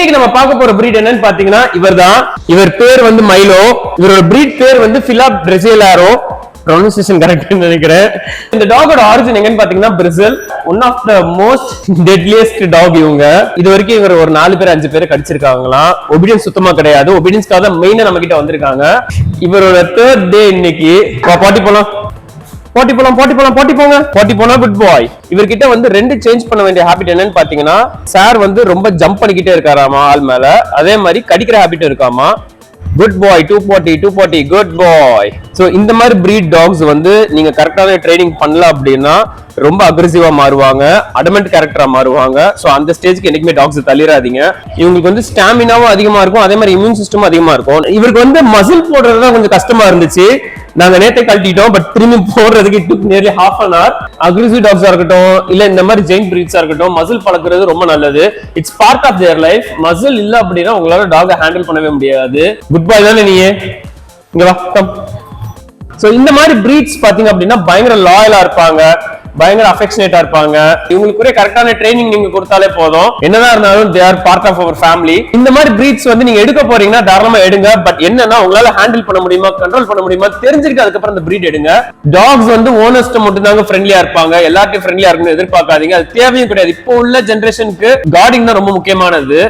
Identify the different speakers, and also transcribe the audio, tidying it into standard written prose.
Speaker 1: இன்னைக்கு நம்ம பார்க்க போற பிரீட் என்னன்னு பாத்தீங்கன்னா இவர் பேர் வந்து மைலோ. இவரோட பிரீட் பேர் வந்து பிலா பிரேசிலாரோ. pronunciation correct நினைக்கிறேன். இந்த டாகோட ஆரிஜின் எங்கன்னு பாத்தீங்கன்னா Brazil. One of the most deadliest dog இவங்க. இது வரைக்கும் இவர் ஒரு 4 பேர் 5 பேர் கடிச்சிருக்காங்களாம். ஒபீடியன்ஸ் சுத்தமா கிடையாது. ஒபீடியன்ஸ்க்காக தான் மெயினா நம்ம கிட்ட வந்திருக்காங்க. இவரோட 3rd டே இன்னைக்கு. பாட்டி போனா குட் பாய். இவர்கிட்ட வந்து 2 சேஞ்ச் பண்ண வேண்டிய ஹாபிட் என்னன்னு பாத்தீங்கன்னா, சார் வந்து ரொம்ப ஜம்ப் பண்ணிக்கிட்டே இருக்காராமா ஆள் மேல. அதே மாதிரி கடிக்கிற ஹாபிட் இருக்காமா. குட் பாய் 240 குட் பாய். சோ இந்த மாதிரி பிரீட் டாக்ஸ் வந்து நீங்க கரெக்டான ட்ரைனிங் பண்ணல அப்படின்னா ரொம்ப அக்ரெசிவா மாறுவாங்க, அடமெண்ட் கேரக்டரா மாறுவாங்க. சோ அந்த ஸ்டேஜ்க்கு என்னைக்குமே டாக்ஸ் தள்ளிடாதீங்க. இவங்களுக்கு வந்து ஸ்டாமினாவும் அதிகமா இருக்கும், அதே மாதிரி இம்யூன் சிஸ்டமும் அதிகமா இருக்கும். இவருக்கு வந்து மசில் போடுறதுதான் கொஞ்சம் கஷ்டமா இருந்துச்சு. நாங்க நேத்தை கழட்டிட்டோம், பட் திரும்பி போடுறதுக்கு it took nearly half an hour. Aggressive டாக்ஸா இருக்கட்டும், இல்ல இந்த மாதிரி ஜெயின் பிரீட்ஸா இருக்கட்டும், மசில் பழக்கிறது ரொம்ப நல்லது. It's part of their life. Muscle இல்ல அப்படின்னா உங்களால டாக ஹேண்டில் பண்ணவே முடியாது. குட் பாய் தானே நீ, இங்க வா கம். சோ இந்த மாதிரி பிரீட்ஸ் பாத்தீங்க அப்படின்னா பயங்கர லாயலா இருப்பாங்க, பயங்கர அஃபெக்ஷனேட்டா இருப்பாங்க. இவங்களுக்கு கரெக்டான ட்ரைனிங் நீங்க கொடுத்தாலே போதும். என்னதான் இருந்தாலும் they are part of our family. இந்த மாதிரி பிரீட்ஸ் வந்து நீங்க எடுக்க போறீங்கன்னா தாராளமா எடுங்க. பட் என்னன்னா உங்களால ஹேண்டில் பண்ண முடியுமா, கண்ட்ரோல் பண்ண முடியுமா தெரிஞ்சிருக்கு, அதுக்கப்புறம் இந்த பிரீட் எடுங்க. டாக்ஸ் வந்து ஓனர்ஸ்ட மட்டும் தாங்க ஃப்ரெண்ட்லியா இருப்பாங்க, எல்லார்ட்டையும் ஃப்ரெண்ட்லியா இருக்குன்னு எதிர்பார்க்காதீங்க. அது தேவையும் கிடையாது. இப்போ உள்ள ஜெனரேஷனுக்கு கார்டிங் தான் ரொம்ப முக்கியமானது.